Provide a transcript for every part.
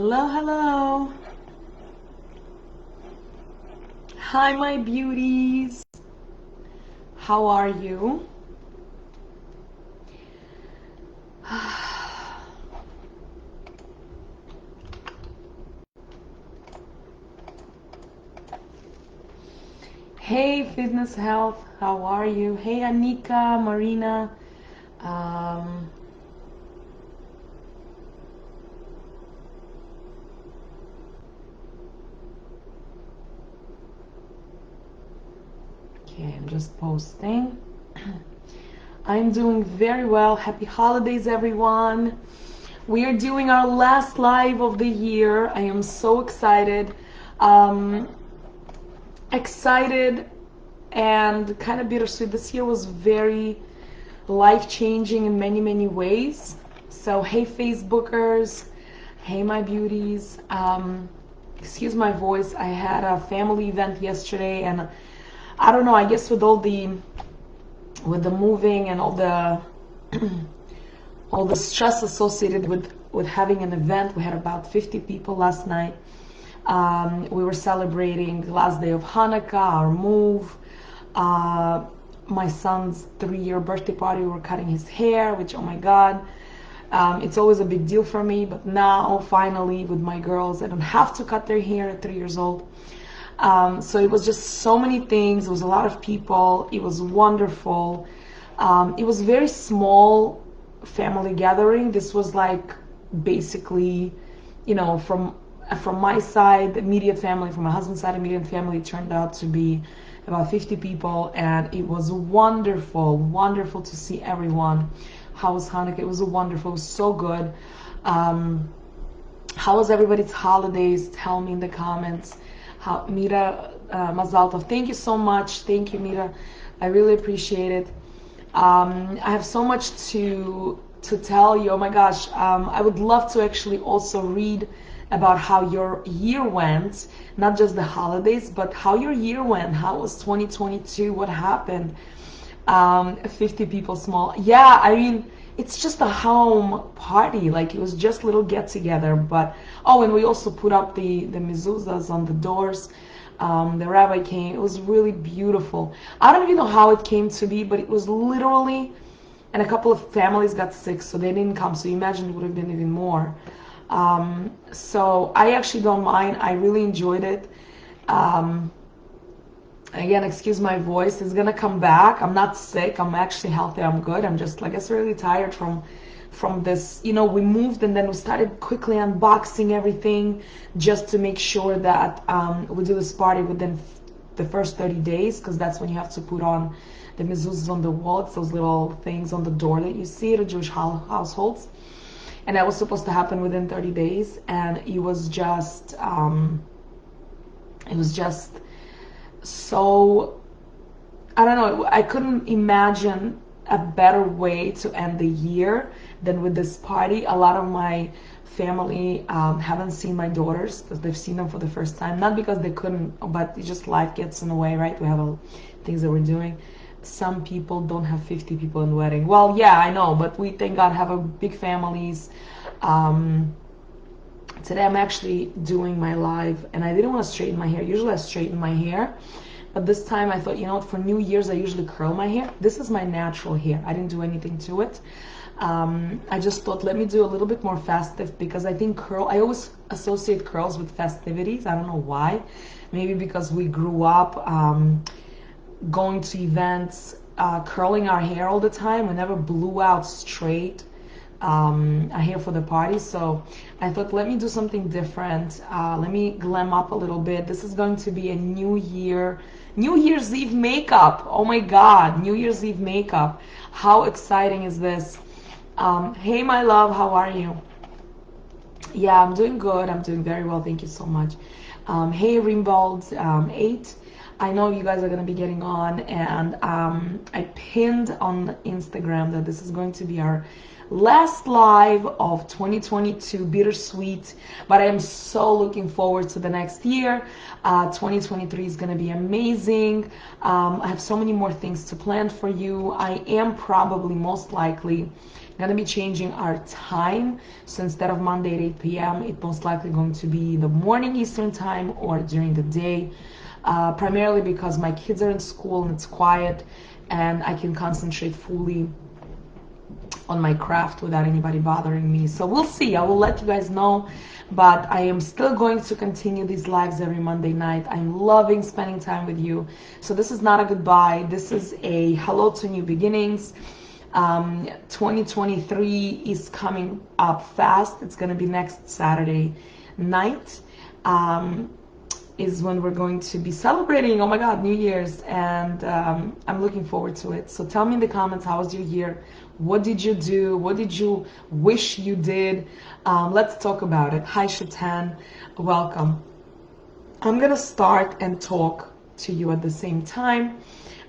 Hello, hello. Hi, my beauties. How are you? Hey, Fitness Health. How are you? Hey, Anika, Marina. Um, okay, I'm just posting. I'm doing very well. Happy holidays, everyone. We are doing our last live of the year. I am so excited. Um, excited and kind of bittersweet. This year was very life-changing in many, many ways. So, hey, Facebookers. Hey, my beauties. Excuse my voice. I had a family event yesterday, and I don't know. I guess with the moving and all the stress associated with having an event. We had about 50 people last night. We were celebrating the last day of Hanukkah, our move. Uh, my son's 3-year birthday party. We were cutting his hair, which, oh my God, it's always a big deal for me. But now, finally, with my girls, I don't have to cut their hair at 3 years old. So it was just so many things. It was a lot of people. It was wonderful. It was very small family gathering. This was like basically, from my side, immediate family, from my husband's side, immediate family, it turned out to be about 50 people, and it was wonderful, wonderful to see everyone. How was Hanukkah? It was wonderful. It was so good. How was everybody's holidays? Tell me in the comments. How Mira, Mazal Tov. Thank you so much. Thank you, Mira. I really appreciate it. I have so much to tell you. Oh my gosh, I would love to actually also read about how your year went, not just the holidays, but how your year went. How was 2022? What happened? 50 people small. Yeah, I mean, it's just a home party. Like, it was just little get together. But oh, and we also put up the mezuzahs on the doors. The rabbi came. It was really beautiful. I don't even know how it came to be, but it was literally, and a couple of families got sick, so they didn't come. So you imagine it would have been even more. So I actually don't mind. I really enjoyed it. Again, excuse my voice. It's gonna come back. I'm not sick. I'm actually healthy. I'm good. I'm just, like, I guess, really tired from this. We moved, and then we started quickly unboxing everything just to make sure that we do this party within the first 30 days, because that's when you have to put on the mezuzahs on the wall. It's those little things on the door that you see at Jewish households. And that was supposed to happen within 30 days, and it was just so, I don't know, I couldn't imagine a better way to end the year than with this party. A lot of my family haven't seen my daughters because they've seen them for the first time. Not because they couldn't, but it just life gets in the way, right? We have things that we're doing. Some people don't have 50 people in the wedding. Well, yeah, I know, but we, thank God, have a big families. Today I'm actually doing my live, and I didn't want to straighten my hair. Usually I straighten my hair, but this time I thought, you know what, for New Year's I usually curl my hair. This is my natural hair. I didn't do anything to it. I just thought, let me do a little bit more festive, because I think I always associate curls with festivities. I don't know why. Maybe because we grew up going to events, curling our hair all the time. We never blew out straight hair for the party. So I thought, let me do something different. Let me glam up a little bit. This is going to be a New Year's Eve makeup. Oh my God, New Year's Eve makeup. How exciting is this? Hey, my love, how are you? Yeah, I'm doing good. I'm doing very well. Thank you so much. Hey, Rimbold 8. I know you guys are going to be getting on, and I pinned on Instagram that this is going to be our last live of 2022, bittersweet, but I am so looking forward to the next year. 2023 is going to be amazing. I have so many more things to plan for you. I am probably most likely going to be changing our time. So instead of Monday at 8 p.m., it's most likely going to be the morning Eastern time or during the day, primarily because my kids are in school and it's quiet and I can concentrate fully on my craft without anybody bothering me. So we'll see. I will let you guys know, but I am still going to continue these lives every Monday night. I'm loving spending time with you. So this is not a goodbye. This is a hello to new beginnings. 2023 is coming up fast. It's going to be next Saturday night. Is when we're going to be celebrating, oh my God, New Year's, and I'm looking forward to it. So tell me in the comments, how was your year? What did you do? What did you wish you did? Let's talk about it. Hi, Shatan. Welcome. I'm going to start and talk to you at the same time.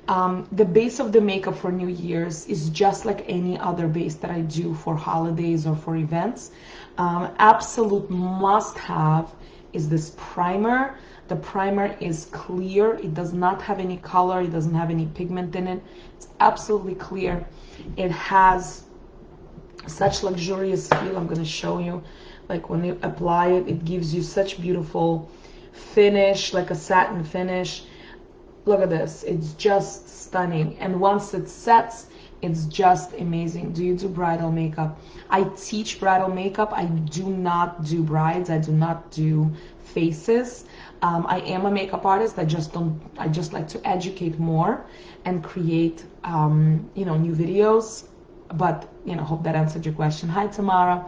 The base of the makeup for New Year's is just like any other base that I do for holidays or for events. Absolute must-have is this primer. The primer is clear. It does not have any color. It doesn't have any pigment in it. It's absolutely clear. It has such luxurious feel. I'm going to show you. Like when you apply it, it gives you such beautiful finish, like a satin finish. Look at this. It's just stunning. And once it sets, it's just amazing. Do you do bridal makeup? I teach bridal makeup. I do not do brides. I do not do faces. I am a makeup artist. I just like to educate more and create, new videos. But, hope that answered your question. Hi, Tamara.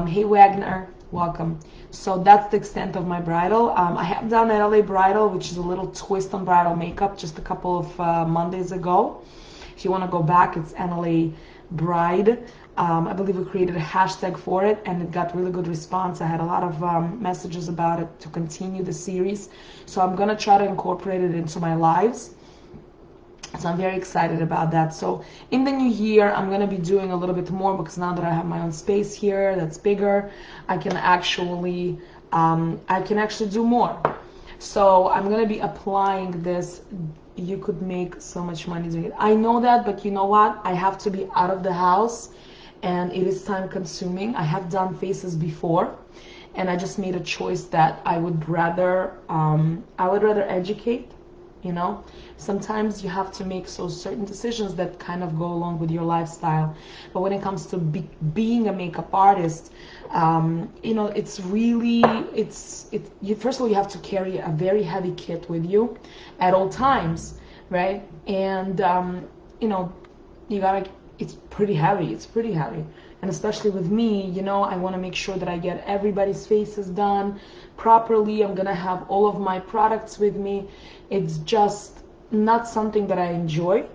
Hey, Wagner. Welcome. So that's the extent of my bridal. I have done an LA bridal, which is a little twist on bridal makeup just a couple of Mondays ago. If you want to go back, it's NLA Bride. I believe we created a hashtag for it and it got really good response. I had a lot of messages about it to continue the series. So I'm going to try to incorporate it into my lives. So I'm very excited about that. So in the new year, I'm going to be doing a little bit more because now that I have my own space here that's bigger, I can actually do more. So I'm going to be applying this. You could make so much money doing it. I know that, but you know what? I have to be out of the house and it is time consuming. I have done faces before and I just made a choice that I would rather educate. Sometimes you have to make certain decisions that kind of go along with your lifestyle. But when it comes to being a makeup artist, it's really, first of all, you have to carry a very heavy kit with you at all times, right? And, it's pretty heavy. And especially with me, I want to make sure that I get everybody's faces done properly. I'm going to have all of my products with me. It's just not something that I enjoy.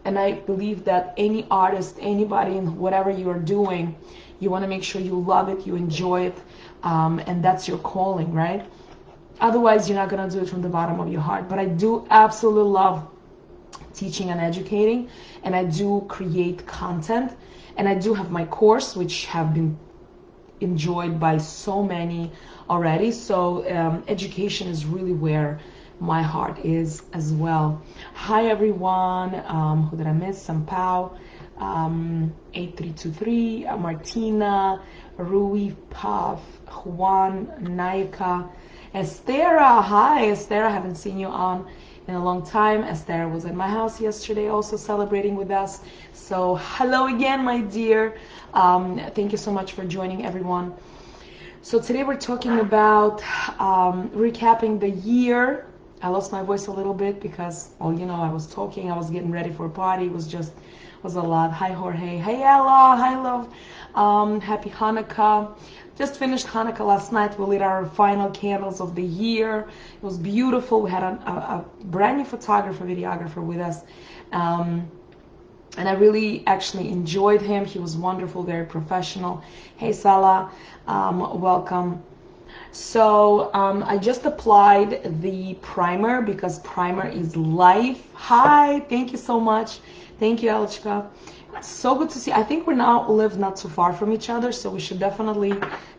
And I believe that any artist, anybody in whatever you are doing, you want to make sure you love it, you enjoy it, and that's your calling, right? Otherwise, you're not going to do it from the bottom of your heart. But I do absolutely love teaching and educating, and I do create content, and I do have my course, which have been enjoyed by so many already. So education is really where my heart is as well. Hi everyone. Who did I miss? Sampao, 8323, Martina, Rui, Puff, Juan, Naika, Estera. Hi Estera, I haven't seen you on in a long time. Esther was at my house yesterday also celebrating with us. So hello again, my dear. Thank you so much for joining, everyone. So today we're talking about recapping the year. I lost my voice a little bit because, I was talking, I was getting ready for a party. It was a lot. Hi Jorge. Hey Ella. Hi love. Happy Hanukkah. Just finished Hanukkah last night. We lit our final candles of the year. It was beautiful. We had a brand new photographer, videographer with us. And I really actually enjoyed him. He was wonderful, very professional. Hey Salah, welcome. So I just applied the primer because primer is life. Hi, thank you so much. Thank you, Elichka. So good to see. I think we now live not too far from each other, so we should definitely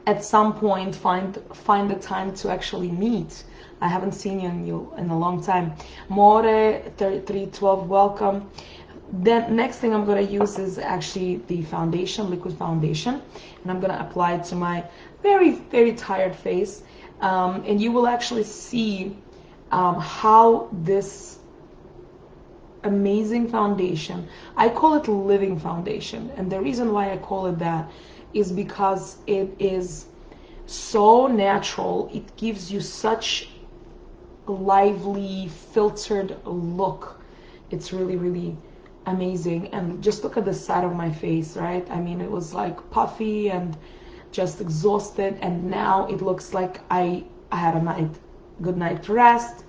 at some point find the time to actually meet. I haven't seen you in a long time. More 3312, welcome. Then next thing I'm going to use is actually the foundation, liquid foundation, and I'm going to apply it to my very, very tired face. And you will actually see how this amazing foundation, I call it living foundation, and the reason why I call it that is because it is so natural. It gives you such a lively filtered look. It's really, really amazing. And just look at the side of my face, right? I mean, it was like puffy and just exhausted, and now it looks like I had a good night rest.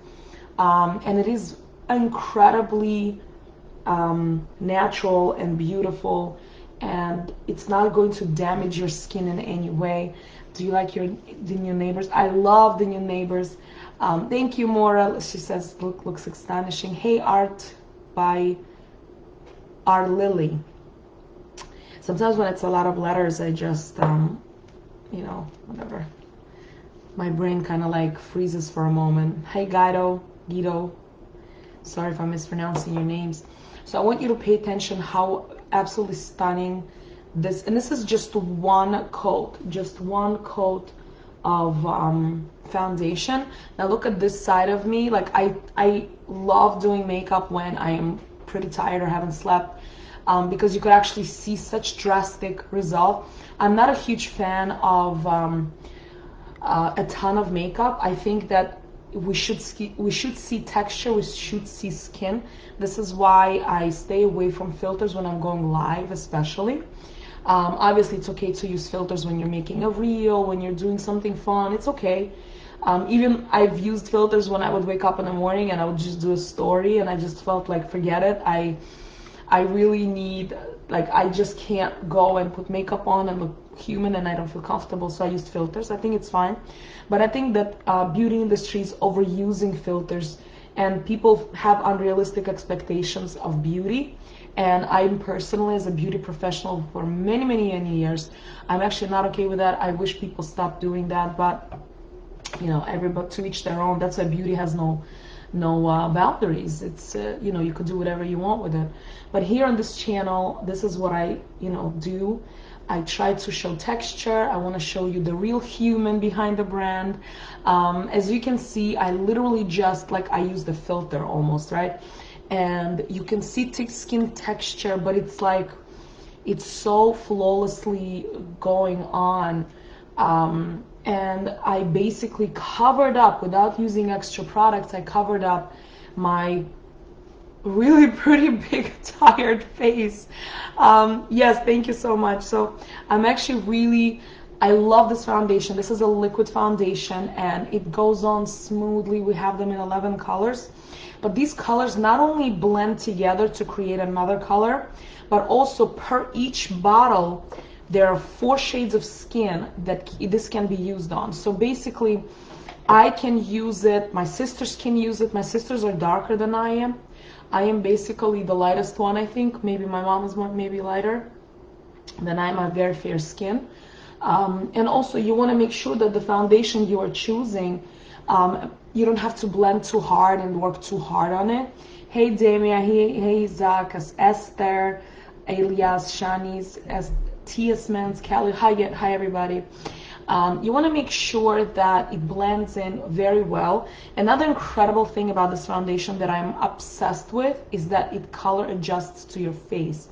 And it is incredibly natural and beautiful, and it's not going to damage your skin in any way. Do you like the new neighbors? I love the new neighbors. Thank you, Maura. She says, looks astonishing. Hey, Art by our Lily. Sometimes when it's a lot of letters, I just, whatever. My brain kind of like freezes for a moment. Hey, Guido. Sorry if I'm mispronouncing your names. So I want you to pay attention how absolutely stunning this, and this is just one coat of foundation. Now look at this side of me. Like I love doing makeup when I am pretty tired or haven't slept, because you could actually see such drastic result. I'm not a huge fan of a ton of makeup. I think that we should see texture, we should see skin. This is why I stay away from filters when I'm going live, especially. Obviously, it's okay to use filters when you're making a reel, when you're doing something fun. It's okay. Even I've used filters when I would wake up in the morning and I would just do a story, and I just felt like, forget it. I really need, like, I just can't go and put makeup on and look human, and I don't feel comfortable, so I used filters. I think it's fine. But I think that beauty industry is overusing filters, and people have unrealistic expectations of beauty. And I'm personally, as a beauty professional for many, many, many years, I'm actually not okay with that. I wish people stopped doing that, but everybody to each their own. That's why beauty has no boundaries. It's you could do whatever you want with it. But here on this channel, this is what I do. I try to show texture. I want to show you the real human behind the brand. As you can see, I literally just I use the filter almost, right? And you can see thick skin texture, but it's like it's so flawlessly going on. And I basically covered up, without using extra products, I covered up my really pretty big tired face. Yes, thank you so much. So I'm actually I love this foundation. This is a liquid foundation and it goes on smoothly. We have them in 11 colors, but these colors not only blend together to create another color, but also per each bottle there are 4 shades of skin that this can be used on. So basically I can use it, my sisters can use it. My sisters are darker than I am. I am basically the lightest one, I think. Maybe my mom is maybe lighter than I am. I have very fair skin. And also you want to make sure that the foundation you are choosing, you don't have to blend too hard and work too hard on it. Hey Damia, hey Zach, Esther, Elias, Shanice, T.S. Mans, Kelly, hi everybody. You want to make sure that it blends in very well. Another incredible thing about this foundation that I'm obsessed with is that it color adjusts to your face.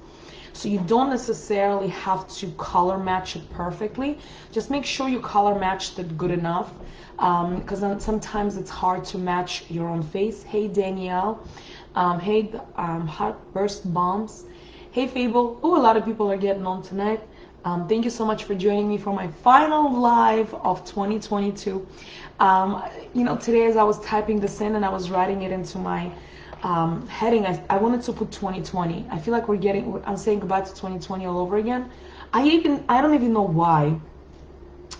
So you don't necessarily have to color match it perfectly. Just make sure you color matched it good enough, because sometimes it's hard to match your own face. Hey Danielle, hey Heartburst Bombs, hey Fable. Oh, a lot of people are getting on tonight. Thank you so much for joining me for my final live of 2022. Today as I was typing this in and I was writing it into my heading, I wanted to put 2020. I feel like I'm saying goodbye to 2020 all over again. I don't even know why,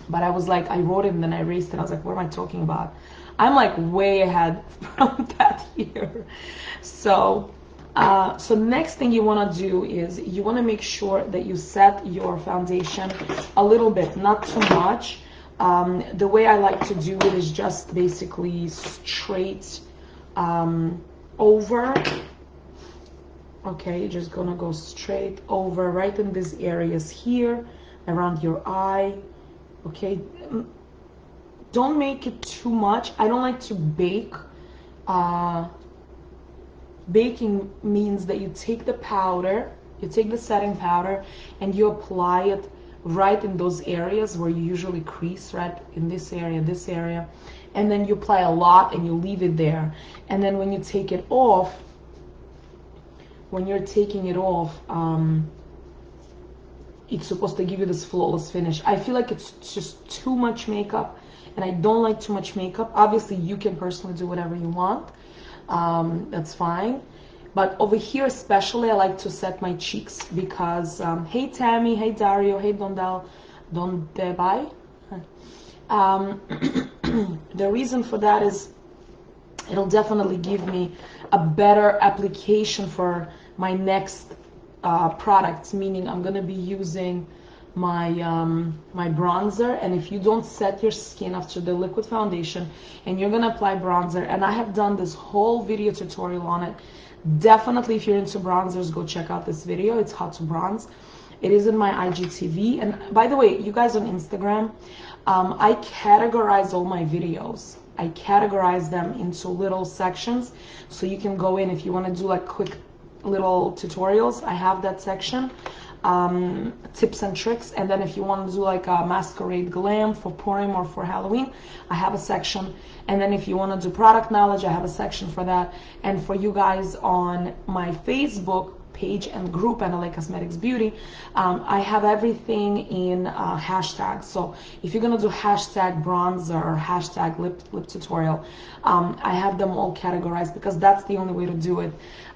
but I was like, I wrote it and then I erased it. I was like, what am I talking about? I'm like way ahead from that year. So So next thing you want to do is you want to make sure that you set your foundation a little bit, not too much. The way I like to do it is just basically straight over. Okay, you're just gonna go straight over right in these areas here, around your eye. Okay, don't make it too much. I don't like to bake. Baking means that you take the powder, you take the setting powder, and you apply it right in those areas where you usually crease, right in this area, and then you apply a lot and you leave it there. And then when you take it off, when you're taking it off, it's supposed to give you this flawless finish. I feel like it's just too much makeup, and I don't like too much makeup. Obviously, you can personally do whatever you want. That's fine. But over here especially, I like to set my cheeks because, hey Tammy, hey Dario, hey Dondebai. The reason for that is it'll definitely give me a better application for my next products, meaning I'm gonna be using my my bronzer. And if you don't set your skin after the liquid foundation and you're gonna apply bronzer, and I have done this whole video tutorial on it, definitely if you're into bronzers, go check out this video. It's how to bronze. It is in my IGTV. And by the way, you guys on Instagram, I categorize all my videos. I categorize them into little sections, so you can go in if you want to do like quick little tutorials. I have that section, tips and tricks. And then if you want to do like a masquerade glam for Purim or for Halloween, I have a section. And then if you want to do product knowledge, I have a section for that. And for you guys on my Facebook page and group, NLA Cosmetics Beauty, I have everything in hashtags. So if you're gonna do hashtag bronzer or hashtag lip tutorial, I have them all categorized because that's the only way to do it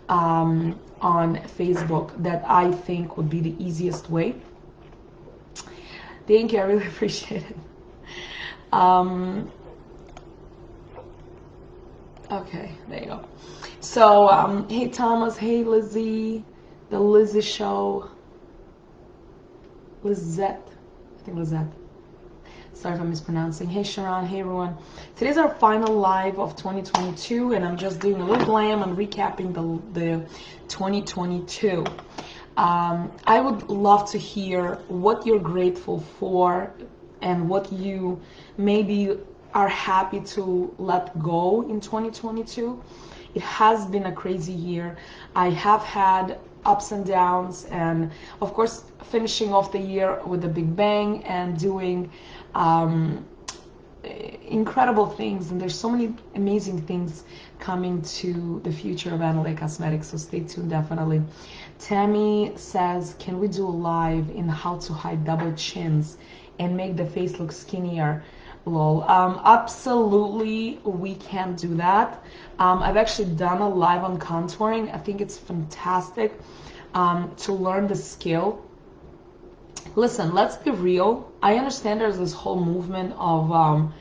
on Facebook that I think would be the easiest way. Thank you, I really appreciate it. Okay, there you go. So, hey Thomas, hey Lizzie, the Lizzie Show, Lizette, I think Lizette. Sorry if I'm mispronouncing. Hey Sharon, hey everyone. Today's our final live of 2022, and I'm just doing a little glam and recapping the 2022. I would love to hear what you're grateful for and what you maybe are happy to let go in 2022. It has been a crazy year. I have had ups and downs, and of course finishing off the year with a big bang and doing incredible things, and there's so many amazing things coming to the future of NLA Cosmetics, so stay tuned definitely. Tammy says, can we do a live in how to hide double chins and make the face look skinnier? Lol. Absolutely, we can do that. I've actually done a live on contouring. I think it's fantastic to learn the skill. Listen, let's be real. I understand there's this whole movement of,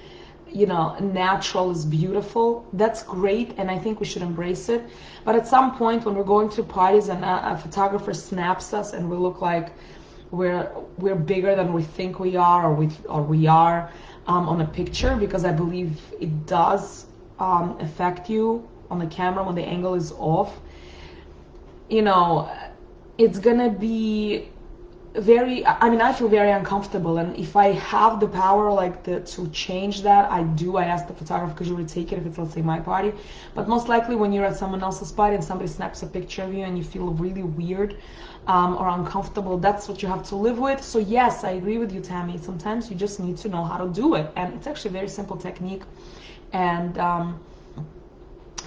you know, natural is beautiful. That's great, and I think we should embrace it. But at some point when we're going to parties and a photographer snaps us and we look like we're bigger than we think we are, or we are, on a picture, because I believe it does affect you on the camera when the angle is off, you know, it's gonna be very, I mean, I feel very uncomfortable. And if I have the power like to change that, I do. I ask the photographer, could you retake it if it's, let's say, my party? But most likely when you're at someone else's party and somebody snaps a picture of you and you feel really weird or uncomfortable, that's what you have to live with. So yes, I agree with you, Tammy. Sometimes you just need to know how to do it, and it's actually a very simple technique, and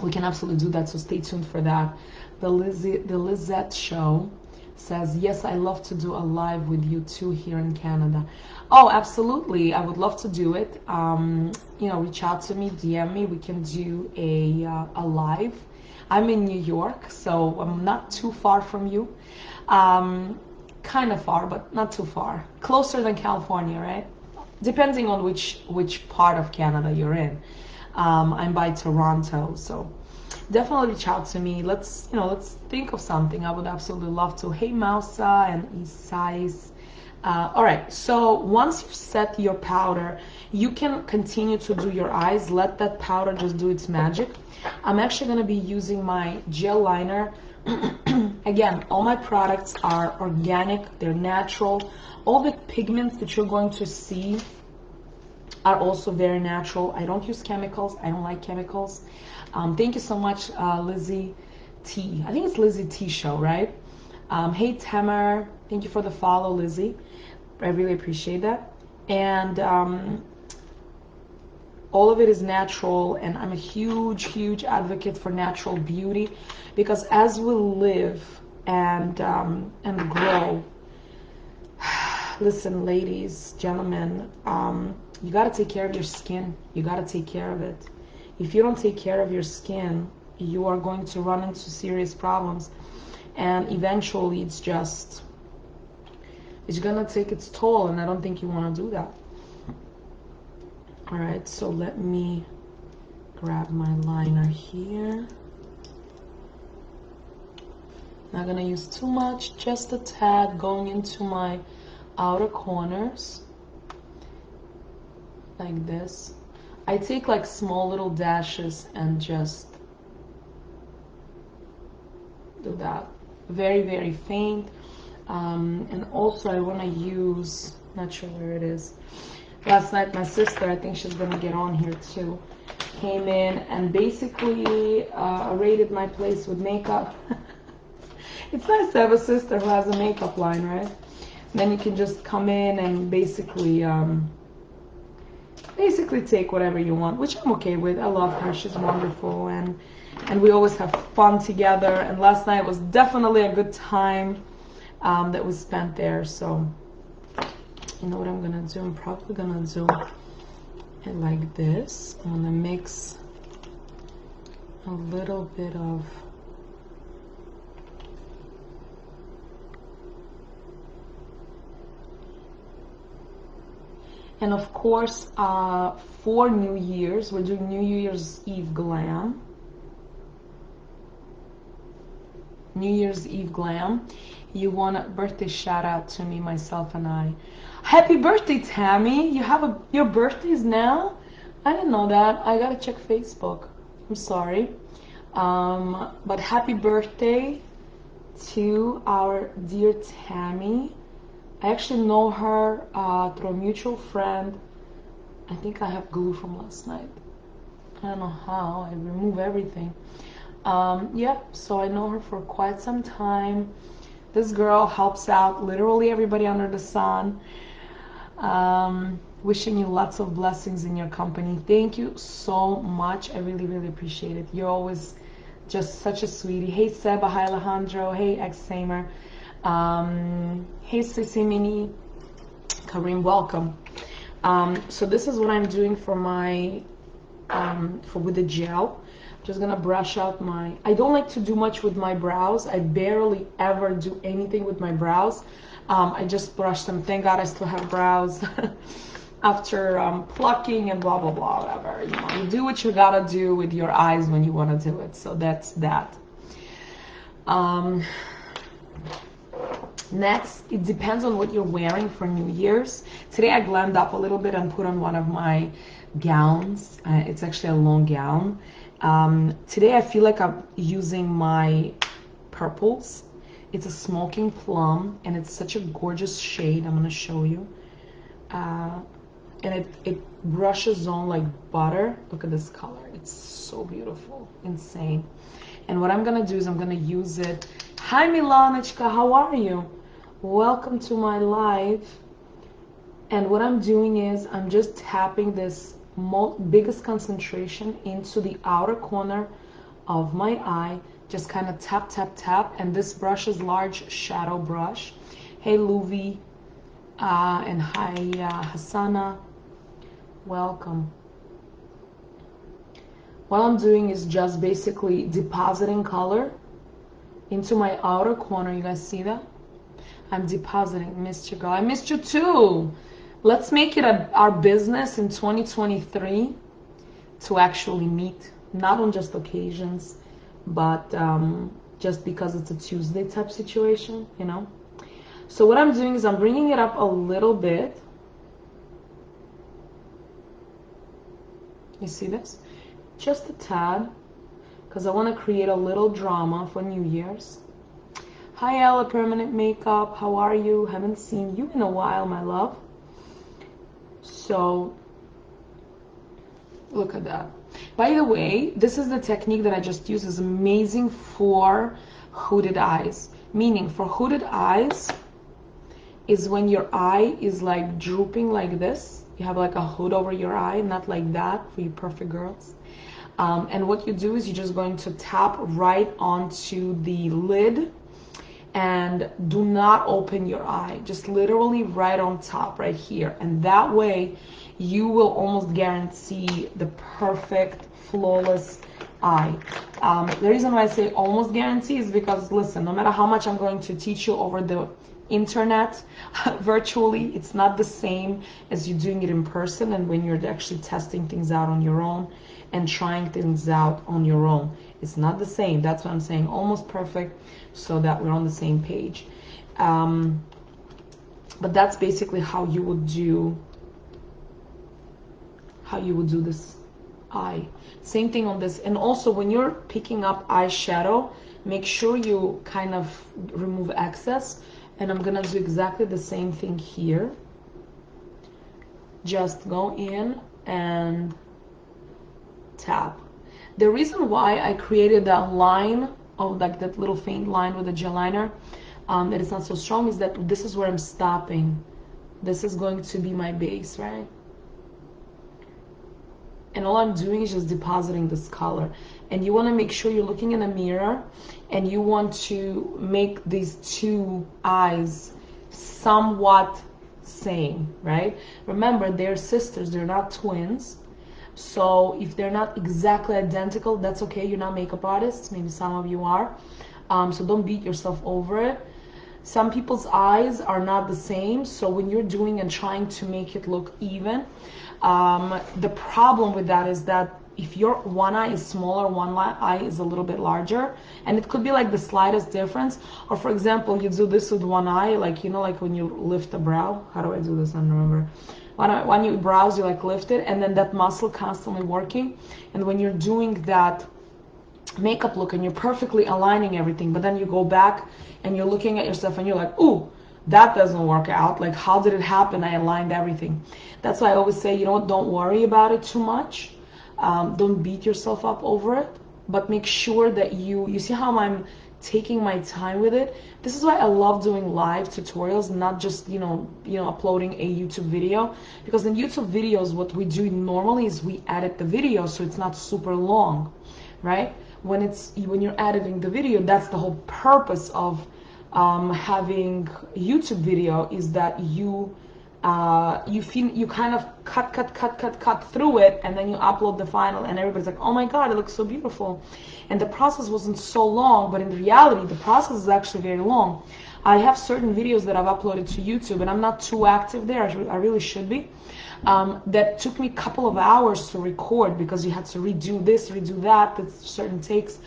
we can absolutely do that. So stay tuned for that. The Lizette Show says, yes, I love to do a live with you too here in Canada. Oh, absolutely, I would love to do it. You know, reach out to me, DM me, we can do a live. I'm in New York, so I'm not too far from you. Kind of far, but not too far. Closer than California, right? Depending on which part of Canada you're in. I'm by Toronto, so definitely reach out to me. Let's think of something. I would absolutely love to. Hey Mausa and Isais. All right, so once you've set your powder, you can continue to do your eyes. Let that powder just do its magic. I'm actually going to be using my gel liner. Again, all my products are organic, they're natural. All the pigments that you're going to see are also very natural. I don't use chemicals. I don't like chemicals. Thank you so much, Lizzie T. I think it's Lizzie T show, right? Hey Tamer, thank you for the follow, Lizzie. I really appreciate that. And all of it is natural, and I'm a huge advocate for natural beauty, because as we live and grow, listen, ladies, gentlemen, you got to take care of your skin. You got to take care of it. If you don't take care of your skin, you are going to run into serious problems, and eventually it's gonna take its toll, and I don't think you want to do that. All right, so let me grab my liner here. Not gonna use too much, just a tad going into my outer corners like this. I take like small little dashes and just do that, very faint. And also I want to use, not sure where it is, last night my sister, I think she's gonna get on here too, came in and basically raided my place with makeup. It's nice to have a sister who has a makeup line, right? And then you can just come in and basically take whatever you want, which I'm okay with. I love her, she's wonderful, and we always have fun together, and last night was definitely a good time that was spent there. So you know what I'm gonna do? I'm probably gonna do it like this. I'm gonna mix a little bit of and of course for New Year's we're doing New Year's Eve glam. New Year's Eve glam. You want a birthday shout out to me, myself and I. Happy birthday, Tammy. You have your birthdays now? I didn't know that. I gotta check Facebook. I'm sorry. But happy birthday to our dear Tammy. I actually know her through a mutual friend. I think I have glue from last night. I don't know how. I remove everything. Yep, so I know her for quite some time. This girl helps out literally everybody under the sun. Wishing you lots of blessings in your company. Thank you so much. I really appreciate it. You're always just such a sweetie. Hey Seba, hi Alejandro, hey X-Samer, hey Sissy Mini, Kareem, welcome. So this is what I'm doing for my with the gel. Just gonna brush out I don't like to do much with my brows. I barely ever do anything with my brows. I just brush them. Thank God I still have brows after plucking and blah blah blah, whatever. You do what you gotta do with your eyes when you want to do it. So that's that. Next, it depends on what you're wearing for New Year's. Today I glammed up a little bit and put on one of my gowns. It's actually a long gown. Today I feel like I'm using my purples. It's a smoking plum and it's such a gorgeous shade. I'm gonna show you. And it brushes on like butter. Look at this color. It's so beautiful, insane. And what I'm gonna do is I'm gonna use it. Hi Milanichka, how are you? Welcome to my live. And what I'm doing is I'm just tapping this biggest concentration into the outer corner of my eye. Just kind of tap. And this brush is large shadow brush. Hey Luvi, and hi Hassana, welcome. What I'm doing is just basically depositing color into my outer corner. You guys see that? I'm depositing. Missed you, girl. I missed you too. Let's make it our business in 2023 to actually meet. not on just occasions, but just because it's a Tuesday type situation, you know. So what I'm doing is I'm bringing it up a little bit. You see this? Just a tad, because I want to create a little drama for New Year's. Hi Ella, Permanent Makeup, how are you? Haven't seen you in a while, my love. So look at that. By the way, this is the technique that I just used. Is amazing for hooded eyes. Meaning for hooded eyes is when your eye is like drooping like this. You have like a hood over your eye, not like that for you perfect girls. And what you do is you're just going to tap right onto the lid and do not open your eye. Just literally right on top, right here. And that way you will almost guarantee the perfect, flawless eye. The reason why I say almost guarantee is because, listen, no matter how much I'm going to teach you over the internet, virtually, it's not the same as you doing it in person and when you're actually testing things out on your own and trying things out on your own. It's not the same. That's why I'm saying almost perfect, so that we're on the same page. But that's basically how you would do this eye. Same thing on this. And also when you're picking up eyeshadow, make sure you kind of remove excess. And I'm gonna do exactly the same thing here. Just go in and tap. The reason why I created that line of like that little faint line with the gel liner, that it's not so strong, is that this is where I'm stopping. This is going to be my base, right? And all I'm doing is just depositing this color. And you want to make sure you're looking in a mirror and you want to make these two eyes somewhat same, right? Remember, they're sisters, they're not twins. So if they're not exactly identical, that's okay. You're not makeup artists. Maybe some of you are. So don't beat yourself over it. Some people's eyes are not the same. So when you're doing and trying to make it look even, the problem with that is that if your one eye is smaller, one eye is a little bit larger, and it could be like the slightest difference. Or for example, you do this with one eye, like, you know, like when you lift a brow. How do I do this? I don't remember. When you brows, you like lift it, and then that muscle constantly working. And when you're doing that makeup look and you're perfectly aligning everything, but then you go back and you're looking at yourself and you're like, ooh, that doesn't work out. Like, how did it happen? I aligned everything. That's why I always say, you know what, don't worry about it too much. Don't beat yourself up over it, but make sure that you see how I'm taking my time with it. This is why I love doing live tutorials, not just you know uploading a YouTube video, because in YouTube videos what we do normally is we edit the video so it's not super long, right? When you're editing the video, that's the whole purpose of having YouTube video, is that you kind of cut through it, and then you upload the final and everybody's like, oh my god, it looks so beautiful. And the process wasn't so long, but in reality the process is actually very long. I have certain videos that I've uploaded to YouTube and I'm not too active there. I really should be. That took me a couple of hours to record because you had to redo this, redo that, that's certain takes.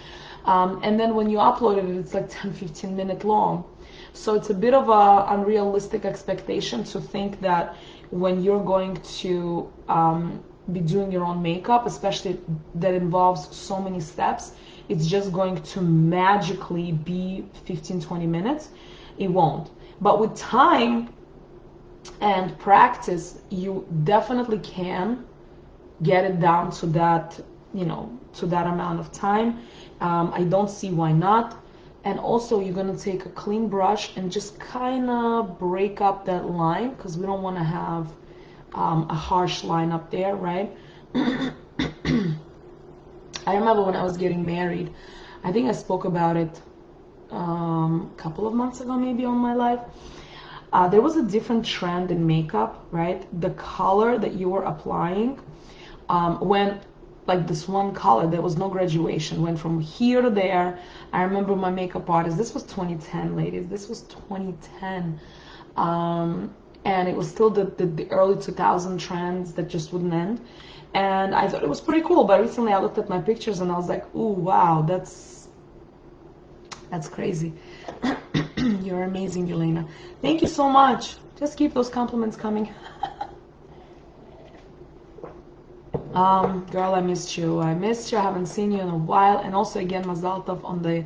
And then when you upload it, it's like 10-15 minute long. So it's a bit of a unrealistic expectation to think that when you're going to be doing your own makeup, especially that involves so many steps, it's just going to magically be 15-20 minutes. It won't. But with time and practice, you definitely can get it down to that, to that amount of time. I don't see why not. And also you're going to take a clean brush and just kind of break up that line, because we don't want to have a harsh line up there, right? I remember when I was getting married, I think I spoke about it a couple of months ago maybe on my live. There was a different trend in makeup, right? The color that you were applying went like this one color. There was no graduation, went from here to there. I remember my makeup artist, this was 2010, ladies, this was 2010, and it was still the early 2000 trends that just wouldn't end. And I thought it was pretty cool. But recently I looked at my pictures and I was like, ooh, wow, that's crazy. You're amazing, Elena. Thank you so much. Just keep those compliments coming. Girl, I missed you. I missed you. I haven't seen you in a while. And also, again, Mazal Tov on the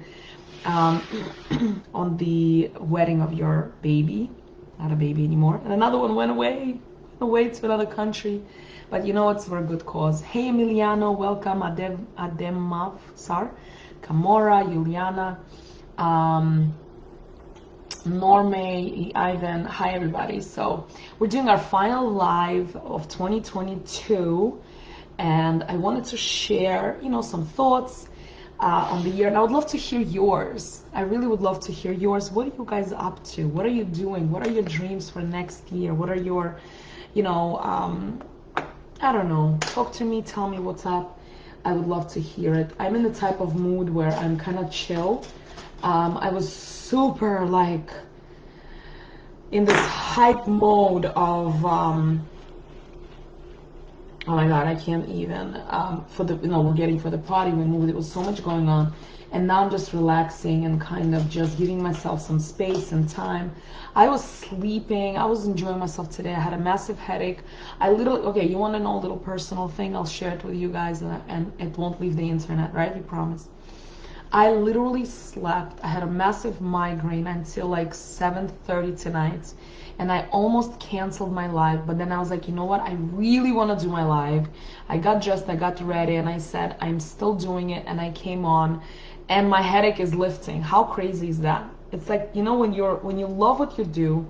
on the wedding of your baby. Not a baby anymore. And another one went away to another country. But you know, it's for a good cause. Hey, Emiliano, welcome. Ademav, Sar, Kamora, Juliana, Norme, Ivan. Hi, everybody. So we're doing our final live of 2022. And I wanted to share, you know, some thoughts on the year. And I would love to hear yours. I really would love to hear yours. What are you guys up to? What are you doing? What are your dreams for next year? What are your, you know, I don't know. Talk to me. Tell me what's up. I would love to hear it. I'm in the type of mood where I'm kind of chill. I was super like in this hype mode of oh my God, I can't even, for the, you know, we're getting for the party we moved, there was so much going on. And now I'm just relaxing and kind of just giving myself some space and time. I was sleeping, I was enjoying myself today. I had a massive headache. I literally, okay, you want to know a little personal thing? I'll share it with you guys and it won't leave the internet, right? You promise. I literally slept. I had a massive migraine until like 7:30 tonight. And I almost canceled my live, but then I was like, you know what? I really want to do my live. I got dressed, I got ready, and I said, I'm still doing it. And I came on, and my headache is lifting. How crazy is that? It's like, you know, when you love what you do,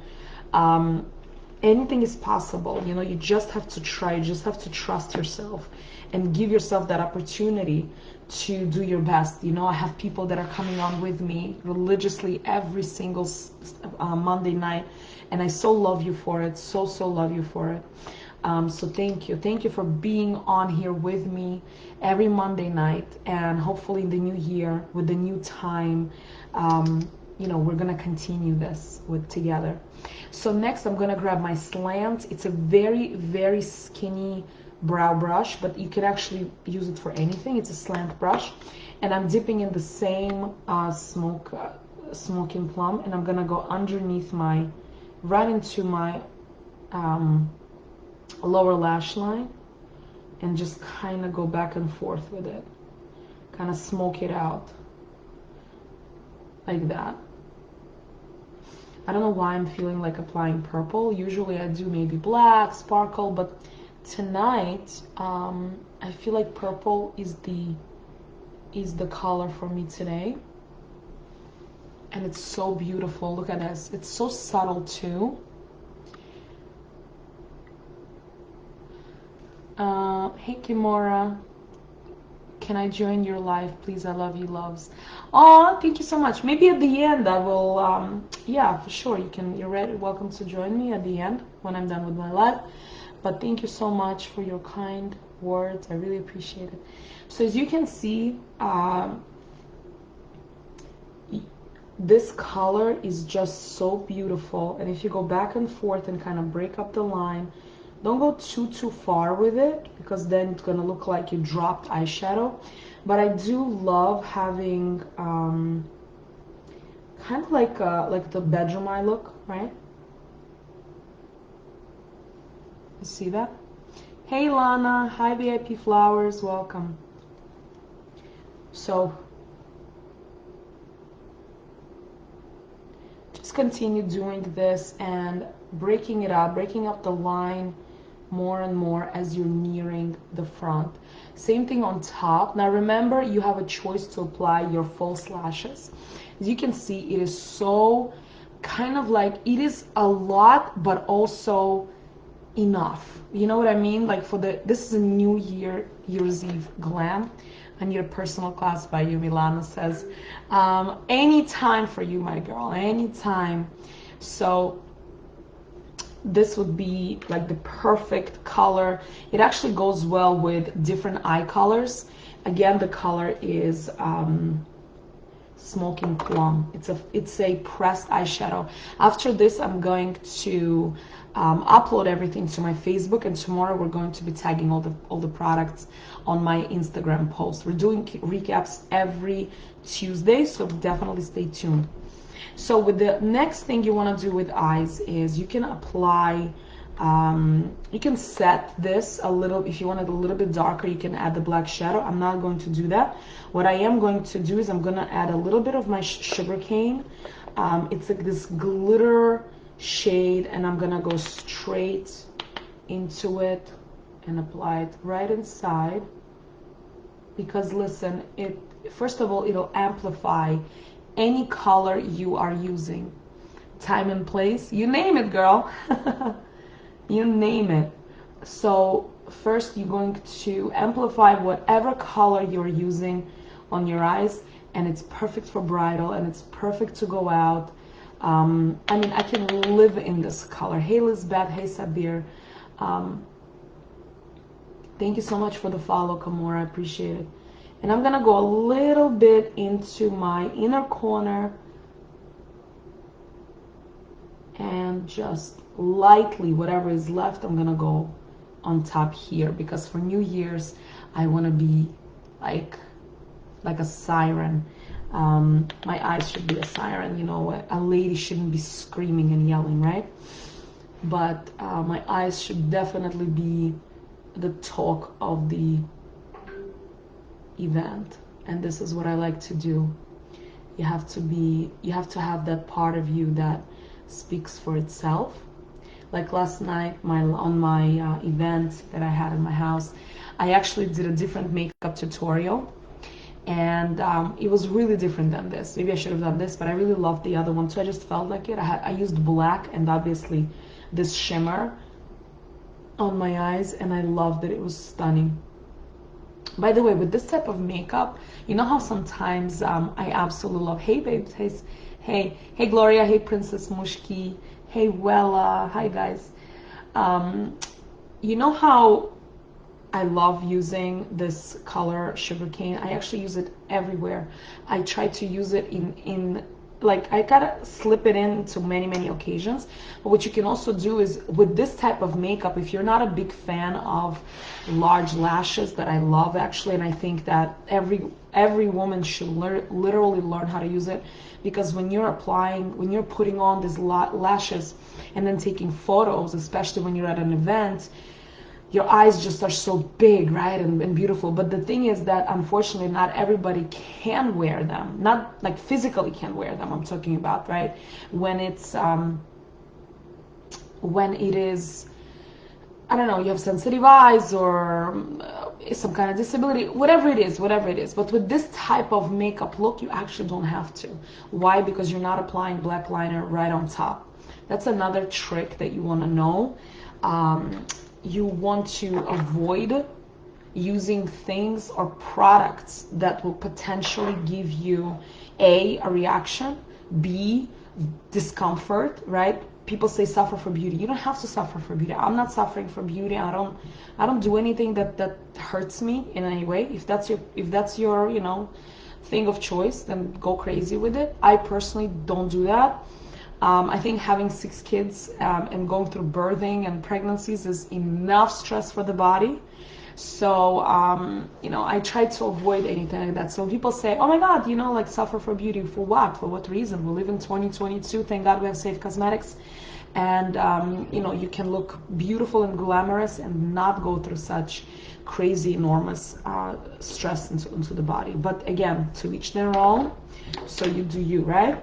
anything is possible. You know, you just have to try. You just have to trust yourself and give yourself that opportunity to do your best. You know, I have people that are coming on with me religiously every single Monday night, and I so love you for it. So love you for it. So thank you for being on here with me every Monday night, and hopefully in the new year with the new time, you know, we're gonna continue this together. So next I'm gonna grab my slant. It's a very skinny brow brush, but you can actually use it for anything. It's a slant brush, and I'm dipping in the same smoking plum, and I'm gonna go underneath right into my lower lash line and just kind of go back and forth with it, kind of smoke it out like that. I don't know why I'm feeling like applying purple. Usually I do maybe black, sparkle, but tonight I feel like purple is the color for me today, and it's so beautiful. Look at this. It's so subtle too. Hey Kimora, can I join your live, please? I love you, loves. Oh, thank you so much. Maybe at the end I will, yeah, for sure. You're ready. Welcome to join me at the end when I'm done with my live. But thank you so much for your kind words. I really appreciate it. So as you can see, this color is just so beautiful. And if you go back and forth and kind of break up the line, don't go too far with it, because then it's gonna look like you dropped eyeshadow. But I do love having kind of like the bedroom eye look, right? You see that? Hey Lana, hi VIP Flowers, welcome. So just continue doing this and breaking it up, breaking up the line more and more as you're nearing the front. Same thing on top. Now remember, you have a choice to apply your false lashes. As you can see, it is so kind of like, it is a lot, but also enough. You know what I mean? Like this is a new Year's Eve glam. I need a personal class by you, Milana says. Anytime for you, my girl, anytime. So this would be like the perfect color. It actually goes well with different eye colors. Again, the color is Smoking Plum. It's a pressed eyeshadow. After this, I'm going to upload everything to my Facebook, and tomorrow we're going to be tagging all the products on my Instagram post. We're doing recaps every Tuesday, so definitely stay tuned. So with the next thing you want to do with eyes is you can apply, you can set this a little. If you want it a little bit darker, you can add the black shadow. I'm not going to do that. What I am going to do is I'm going to add a little bit of my sugarcane. It's like this glitter shade, and I'm going to go straight into it and apply it right inside. Because listen, first of all, it'll amplify any color you are using. Time and place, you name it, girl. You name it. So first you're going to amplify whatever color you're using on your eyes, and it's perfect for bridal, and it's perfect to go out. I mean, I can live in this color. Hey Lisbeth, hey Sabir. Thank you so much for the follow, Kamora, I appreciate it. And I'm gonna go a little bit into my inner corner and just lightly, whatever is left, I'm gonna go on top here, because for New Year's I want to be like a siren. My eyes should be a siren, you know. A lady shouldn't be screaming and yelling, right? But my eyes should definitely be the talk of the event, and this is what I like to do. You have to have that part of you that speaks for itself. Like last night, on my event that I had in my house, I actually did a different makeup tutorial, and it was really different than this. Maybe I should have done this, but I really loved the other one, so I just felt like it. I used black and obviously this shimmer on my eyes, and I loved it. It was stunning. By the way, with this type of makeup, you know how sometimes I absolutely love, hey babes, hey Gloria, hey Princess Mushki, hey Wella, hi guys. You know how I love using this color sugarcane? I actually use it everywhere. I try to use it in like, I gotta slip it into many occasions. But what you can also do is with this type of makeup, if you're not a big fan of large lashes, that I love actually, and I think that every woman should literally learn how to use it, because when you're putting on these lashes and then taking photos, especially when you're at an event, your eyes just are so big, right, and beautiful. But the thing is that unfortunately not everybody can wear them, not like physically can wear them, I'm talking about, right? When it is, I don't know, you have sensitive eyes or some kind of disability, whatever it is. But with this type of makeup look, you actually don't have to. Why? Because you're not applying black liner right on top. That's another trick that you want to know. You want to avoid using things or products that will potentially give you a reaction, B, discomfort, right? People say suffer for beauty. You don't have to suffer for beauty. I'm not suffering for beauty. I don't do anything that hurts me in any way. If that's your you know, thing of choice, then go crazy with it. I personally don't do that. I think having 6 kids and going through birthing and pregnancies is enough stress for the body. So, you know, I try to avoid anything like that. So people say, oh my God, you know, like suffer for beauty. For what? For what reason? We live in 2022. Thank God we have safe cosmetics. And, you know, you can look beautiful and glamorous and not go through such crazy, enormous stress into the body. But again, to each their own. So you do you, right?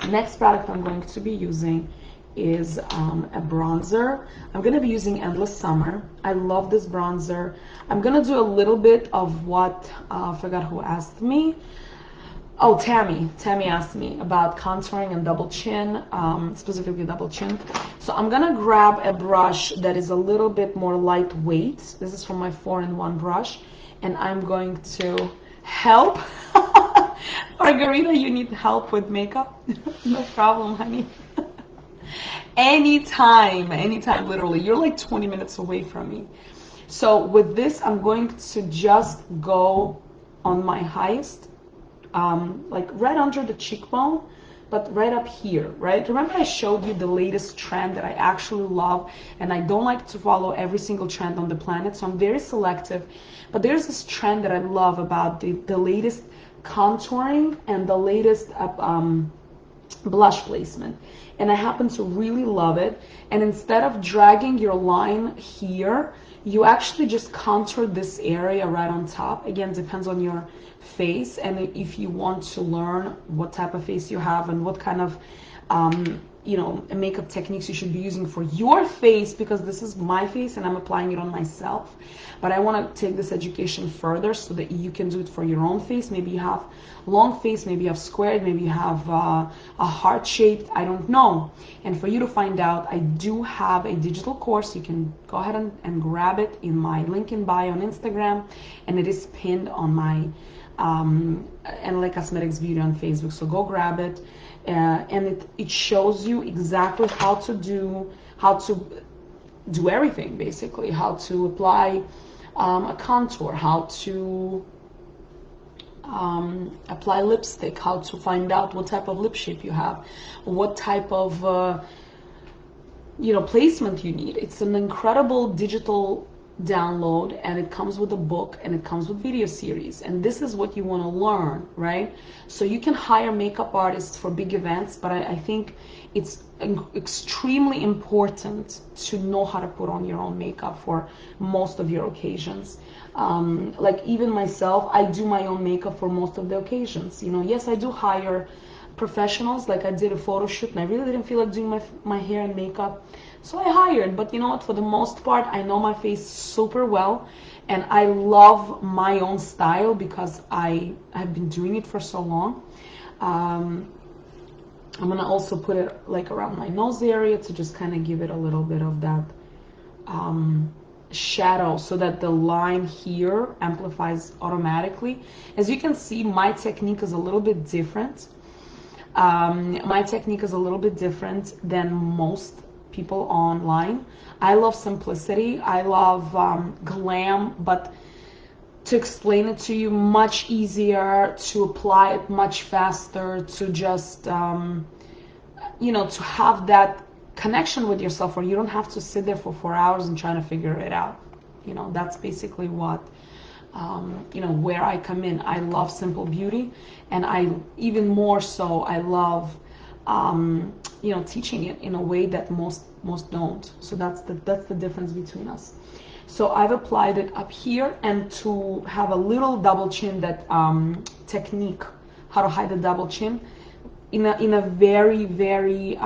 Next product I'm going to be using is a bronzer. I'm going to be using Endless Summer. I love this bronzer. I'm going to do a little bit of what, I forgot who asked me. Oh, Tammy asked me about contouring and double chin, specifically double chin. So I'm going to grab a brush that is a little bit more lightweight. This is from my 4-in-1 brush, and I'm going to help. Margarita, you need help with makeup? No problem, honey. Anytime, literally. You're like 20 minutes away from me. So with this, I'm going to just go on my highest like right under the cheekbone, but right up here, right? Remember I showed you the latest trend that I actually love, and I don't like to follow every single trend on the planet, so I'm very selective. But there's this trend that I love about the latest contouring and the latest blush placement, and I happen to really love it. And instead of dragging your line here, you actually just contour this area right on top. Again, depends on your face, and if you want to learn what type of face you have and what kind of you know, makeup techniques you should be using for your face, because this is my face and I'm applying it on myself. But I want to take this education further so that you can do it for your own face. Maybe you have long face, maybe you have squared, maybe you have a heart shaped, I don't know. And for you to find out, I do have a digital course. You can go ahead and grab it in my link in bio on Instagram, and it is pinned on my NLA Cosmetics Beauty on Facebook. So go grab it. And it shows you exactly how to do everything, basically. How to apply a contour, how to apply lipstick, how to find out what type of lip shape you have, what type of you know, placement you need. It's an incredible digital download, and it comes with a book, and it comes with video series, and this is what you want to learn, right? So you can hire makeup artists for big events, but I think it's extremely important to know how to put on your own makeup for most of your occasions. Like even myself, I do my own makeup for most of the occasions. You know, yes, I do hire professionals. Like I did a photo shoot and I really didn't feel like doing my hair and makeup, so I hired. But you know what, for the most part, I know my face super well, and I love my own style because I have been doing it for so long. I'm gonna also put it like around my nose area to just kind of give it a little bit of that shadow, so that the line here amplifies automatically. As you can see, my technique is a little bit different. My technique is a little bit different than most people online. I love simplicity. I love glam, but to explain it to you, much easier, to apply it much faster, to just, you know, to have that connection with yourself where you don't have to sit there for 4 hours and trying to figure it out. You know, that's basically what, you know, where I come in. I love simple beauty, and I even more so, I love, you know, teaching it in a way that most don't. So that's the difference between us. So I've applied it up here, and to have a little double chin, that technique, how to hide the double chin in a very, very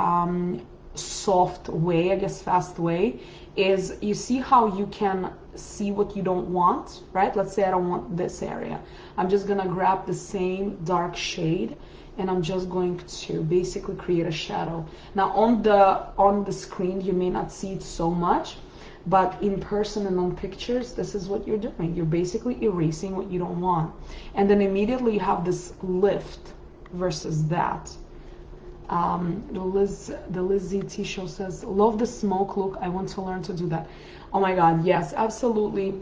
soft way, I guess fast way, is you see how you can see what you don't want, right? Let's say I don't want this area. I'm just gonna grab the same dark shade, and I'm just going to basically create a shadow. Now on the screen you may not see it so much, but in person and on pictures, this is what you're doing. You're basically erasing what you don't want, and then immediately you have this lift versus that. The Liz ZT show says, love the smoke look. I want to learn to do that. Oh my God, yes, absolutely.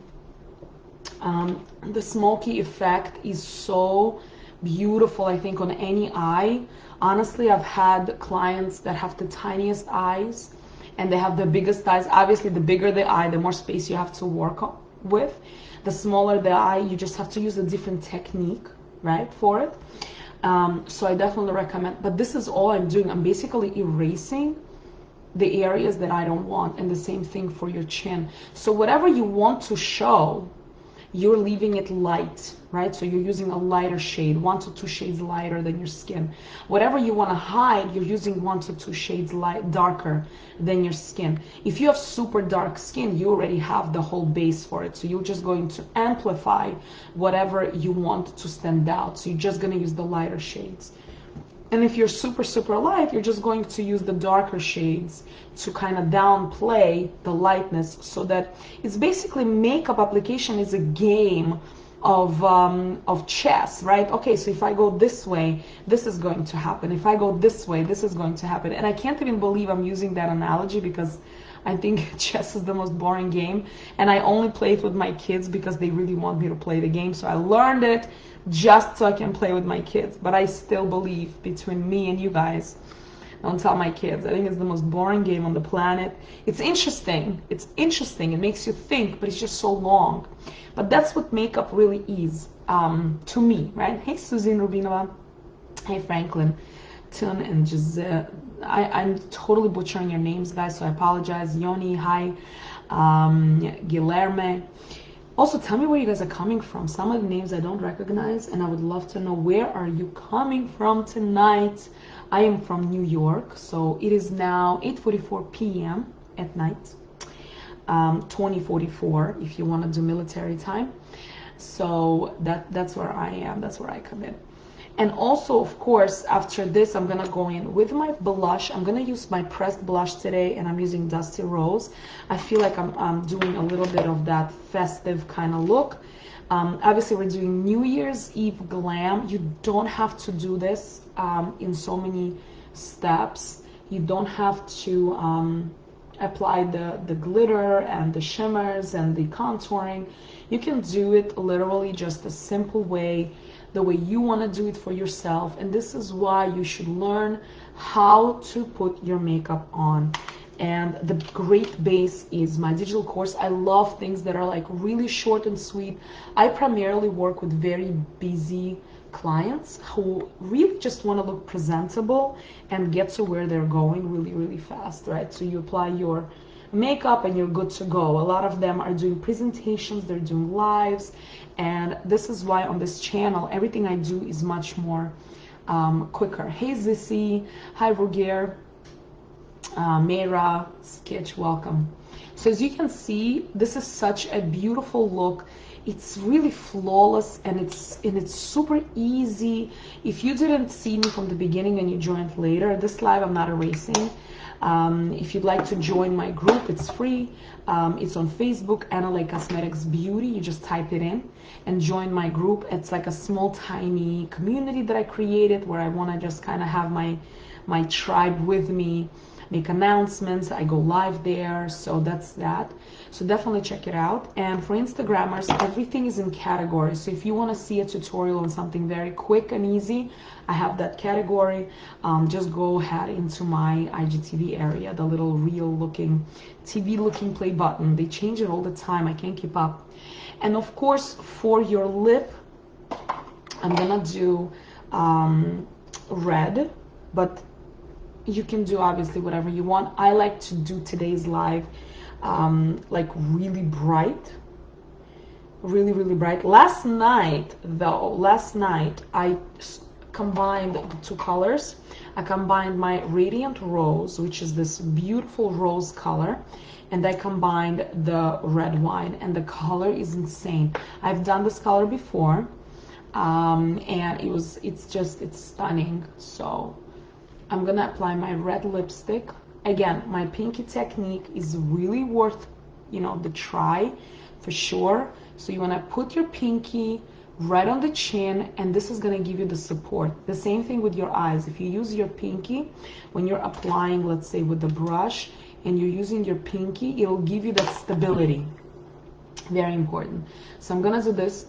The smoky effect is so beautiful, I think, on any eye. Honestly, I've had clients that have the tiniest eyes, and they have the biggest eyes. Obviously, the bigger the eye, the more space you have to work with. The smaller the eye, you just have to use a different technique, right, for it. So I definitely recommend, but this is all I'm doing. I'm basically erasing the areas that I don't want, and the same thing for your chin. So whatever you want to show, you're leaving it light, right? So you're using a lighter shade, 1 to 2 shades lighter than your skin. Whatever you want to hide, you're using 1 to 2 shades darker than your skin. If you have super dark skin, you already have the whole base for it. So you're just going to amplify whatever you want to stand out. So you're just going to use the lighter shades. And if you're super, super light, you're just going to use the darker shades to kind of downplay the lightness, so that it's basically makeup application is a game of chess, right? Okay, so if I go this way, this is going to happen. If I go this way, this is going to happen. And I can't even believe I'm using that analogy, because I think chess is the most boring game, and I only play it with my kids because they really want me to play the game. So I learned it just so I can play with my kids. But I still believe, between me and you guys, don't tell my kids, I think it's the most boring game on the planet. It's interesting. It's interesting. It makes you think, but it's just so long. But that's what makeup really is, to me, right? Hey, Susie and Rubinova. Hey, Franklin, Tun, and Giselle. I'm totally butchering your names, guys, so I apologize. Yoni, hi. Guilherme. Also, tell me where you guys are coming from. Some of the names I don't recognize, and I would love to know, where are you coming from tonight? I am from New York, so it is now 8:44 p.m. at night. 2044 if you want to do military time. So that's where I am. That's where I come in. And also, of course, after this, I'm gonna go in with my blush. I'm gonna use my pressed blush today, and I'm using Dusty Rose. I feel like I'm doing a little bit of that festive kind of look. Obviously, we're doing New Year's Eve glam. You don't have to do this in so many steps. You don't have to apply the glitter and the shimmers and the contouring. You can do it literally just a simple way, the way you want to do it for yourself. And this is why you should learn how to put your makeup on. And the great base is my digital course. I love things that are like really short and sweet. I primarily work with very busy clients who really just want to look presentable and get to where they're going really, really fast, right? So you apply your makeup and you're good to go. A lot of them are doing presentations, they're doing lives, and this is why on this channel everything I do is much more quicker. Hey Zissy, hi Roger, Meira, Sketch, welcome. So as you can see, this is such a beautiful look. It's really flawless, and it's super easy. If you didn't see me from the beginning and you joined later, this live I'm not erasing. If you'd like to join my group, it's free. It's on Facebook, Analay Cosmetics Beauty. You just type it in and join my group. It's like a small, tiny community that I created where I want to just kind of have my tribe with me, make announcements. I go live there, so that's that. So definitely check it out. And for Instagrammers, everything is in categories. So if you want to see a tutorial on something very quick and easy, I have that category. Just go ahead into my IGTV area, the little real looking TV looking play button. They change it all the time. I can't keep up. And of course, for your lip, I'm gonna do red, but you can do obviously whatever you want. I like to do today's live like really bright, really, really bright. Last night I combined the two colors. I combined my Radiant Rose, which is this beautiful rose color, and I combined the red wine, and the color is insane. I've done this color before, and it's stunning. So I'm gonna apply my red lipstick. Again, my pinky technique is really worth, the try for sure. So you wanna put your pinky right on the chin, and this is gonna give you the support. The same thing with your eyes. If you use your pinky when you're applying, let's say with the brush, and you're using your pinky, it'll give you that stability. Very important. So I'm gonna do this.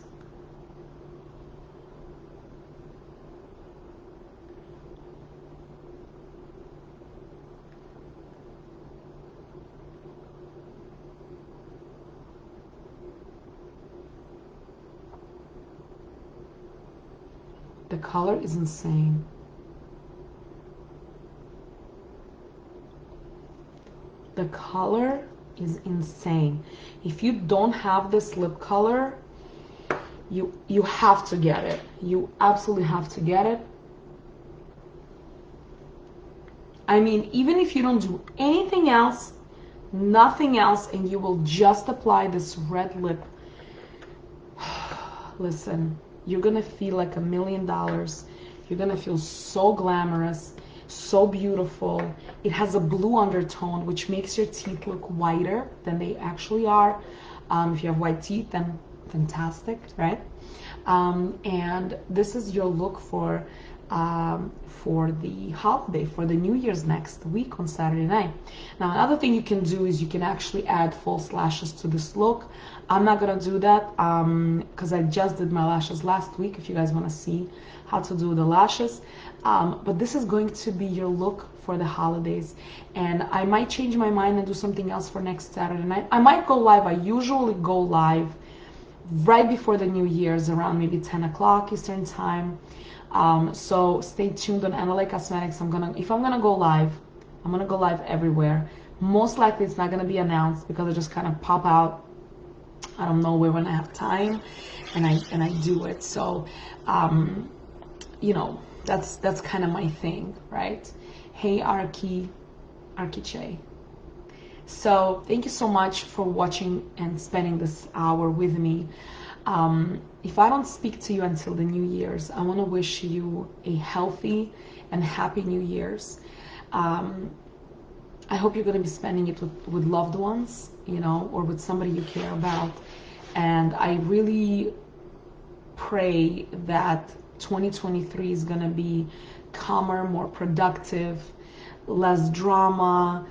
The color is insane. The color is insane. If you don't have this lip color, you have to get it. You absolutely have to get it. I mean, even if you don't do anything else, nothing else, and you will just apply this red lip, listen, you're gonna feel like $1 million. You're gonna feel so glamorous, so beautiful. It has a blue undertone, which makes your teeth look whiter than they actually are. If you have white teeth, then fantastic, right? And this is your look for for the holiday, for the New Year's next week on Saturday night. Now, another thing you can do is you can actually add false lashes to this look. I'm not gonna do that because I just did my lashes last week, if you guys want to see how to do the lashes. But this is going to be your look for the holidays, and I might change my mind and do something else for next Saturday night. I might go live. I usually go live right before the New Year's, around maybe 10 o'clock Eastern time. So stay tuned on NLA Cosmetics. If I'm gonna go live, I'm gonna go live everywhere. Most likely it's not gonna be announced because I just kind of pop out. I don't know when I have time, and I do it. So you know, that's kind of my thing, right? Hey Archie Che. So thank you so much for watching and spending this hour with me. If I don't speak to you until the New Year's, I want to wish you a healthy and happy New Year's. I hope you're going to be spending it with loved ones, you know, or with somebody you care about. And I really pray that 2023 is going to be calmer, more productive, less drama,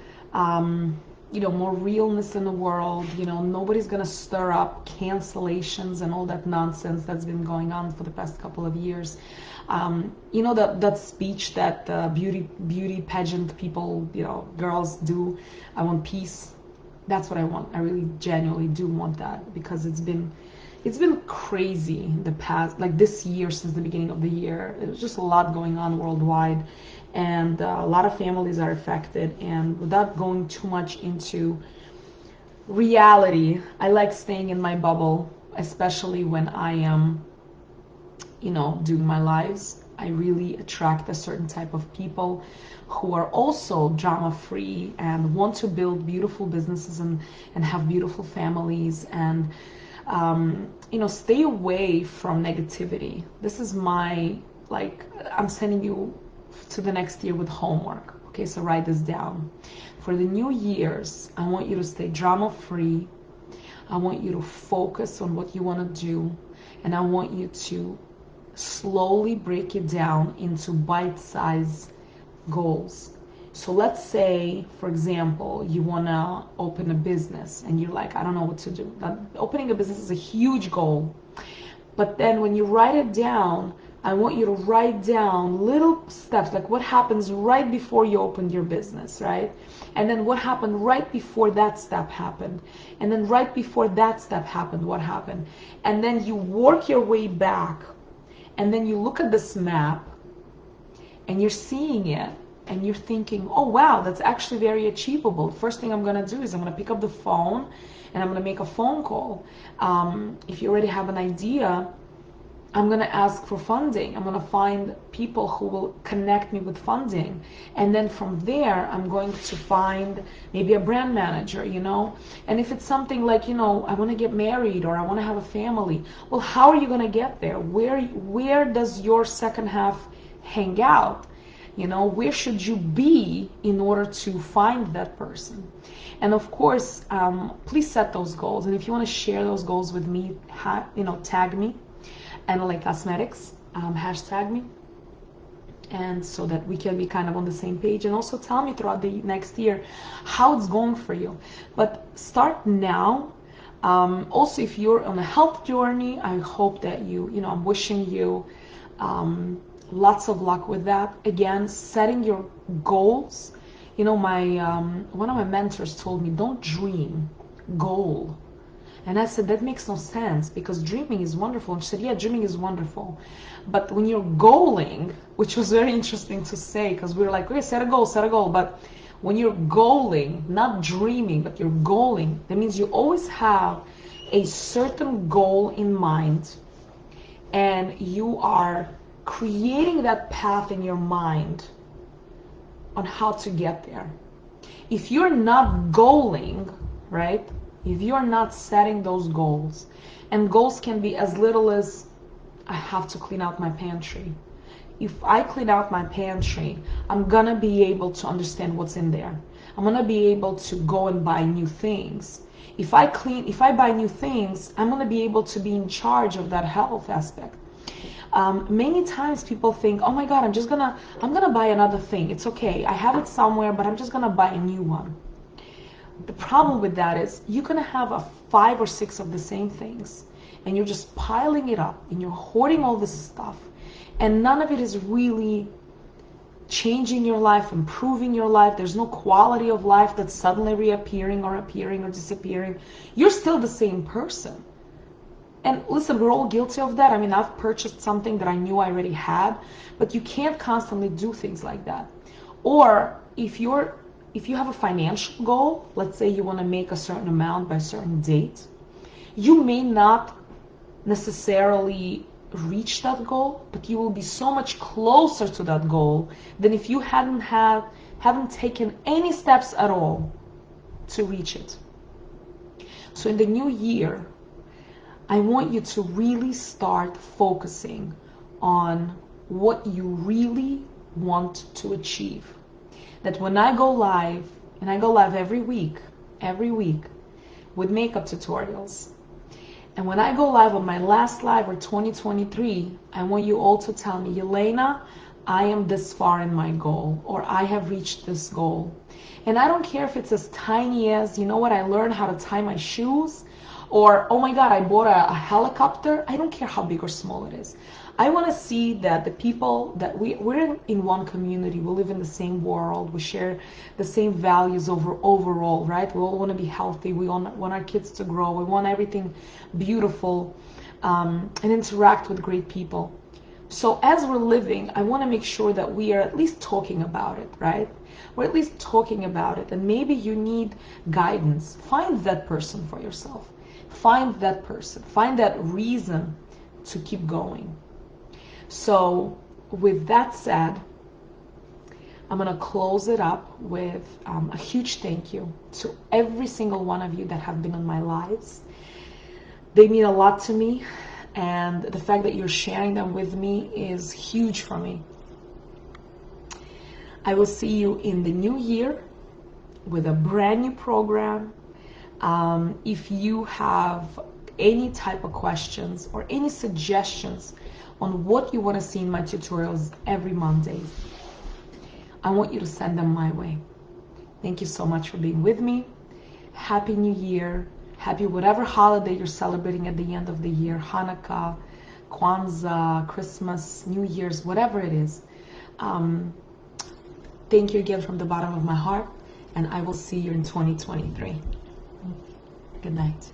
you know, more realness in the world. You know, nobody's gonna stir up cancellations and all that nonsense that's been going on for the past couple of years. You know, that speech that beauty pageant people, you know, girls do, I want peace. That's what I want. I really genuinely do want that, because it's been crazy the past, like this year, since the beginning of the year. There's just a lot going on worldwide, and a lot of families are affected. And without going too much into reality, I like staying in my bubble, especially when I am, you know, doing my lives. I really attract a certain type of people who are also drama free and want to build beautiful businesses and have beautiful families, and you know, stay away from negativity. This is my, like, I'm sending you to the next year with homework. Okay, so write this down. For the New Year's, I want you to stay drama free. I want you to focus on what you want to do, and I want you to slowly break it down into bite-sized goals. So let's say, for example, you want to open a business and you're like, I don't know what to do. Now, opening a business is a huge goal. But then when you write it down, I want you to write down little steps, like what happens right before you opened your business, right? And then what happened right before that step happened. And then right before that step happened, what happened? And then you work your way back. And then you look at this map and you're seeing it. And you're thinking, oh wow, that's actually very achievable. First thing I'm gonna do is I'm gonna pick up the phone and I'm gonna make a phone call. If you already have an idea, I'm gonna ask for funding. I'm gonna find people who will connect me with funding. And then from there, I'm going to find maybe a brand manager, you know? And if it's something like, you know, I wanna get married or I wanna have a family, well, how are you gonna get there? Where does your second half hang out? You know, where should you be in order to find that person? And of course, please set those goals. And if you want to share those goals with me, you know, tag me, NLA Cosmetics, hashtag me, and so that we can be kind of on the same page. And also tell me throughout the next year how it's going for you. But start now. Also, if you're on a health journey, I hope that you know, I'm wishing you lots of luck with that. Again, setting your goals. You know, my one of my mentors told me, don't dream, goal. And I said, that makes no sense, because dreaming is wonderful. And she said, yeah, dreaming is wonderful, but when you're goaling, which was very interesting to say, because we were like, okay, set a goal, but when you're goaling, not dreaming, but you're goaling, that means you always have a certain goal in mind, and you are creating that path in your mind on how to get there. If you're not goaling, right? If you're not setting those goals, and goals can be as little as, I have to clean out my pantry. If I clean out my pantry, I'm gonna be able to understand what's in there. I'm gonna be able to go and buy new things. If I buy new things, I'm gonna be able to be in charge of that health aspect. Many times people think, oh my God, I'm gonna buy another thing. It's okay. I have it somewhere, but I'm just gonna buy a new one. The problem with that is you're gonna have 5 or 6 of the same things, and you're just piling it up, and you're hoarding all this stuff, and none of it is really changing your life, improving your life. There's no quality of life that's suddenly reappearing or appearing or disappearing. You're still the same person. And listen, we're all guilty of that. I mean, I've purchased something that I knew I already had, but you can't constantly do things like that. Or if you have a financial goal, let's say you want to make a certain amount by a certain date, you may not necessarily reach that goal, but you will be so much closer to that goal than if you haven't taken any steps at all to reach it. So in the new year, I want you to really start focusing on what you really want to achieve. That when I go live, and I go live every week with makeup tutorials, and when I go live on my last live for 2023, I want you all to tell me, Yelena, I am this far in my goal, or I have reached this goal. And I don't care if it's as tiny as, you know what, I learned how to tie my shoes, or, oh my God, I bought a helicopter. I don't care how big or small it is. I want to see that the people that we're in one community, we live in the same world, we share the same values overall, right? We all want to be healthy, we all want our kids to grow, we want everything beautiful, and interact with great people. So as we're living, I want to make sure that we are at least talking about it, right? We're at least talking about it, and maybe you need guidance. Find that person for yourself. Find that person. Find that reason to keep going. So with that said, I'm going to close it up with a huge thank you to every single one of you that have been in my lives. They mean a lot to me, and the fact that you're sharing them with me is huge for me. I will see you in the new year with a brand new program. If you have any type of questions or any suggestions on what you want to see in my tutorials every Monday, I want you to send them my way. Thank you so much for being with me. Happy New Year. Happy whatever holiday you're celebrating at the end of the year, Hanukkah, Kwanzaa, Christmas, New Year's, whatever it is. Thank you again from the bottom of my heart, and I will see you in 2023. Good night.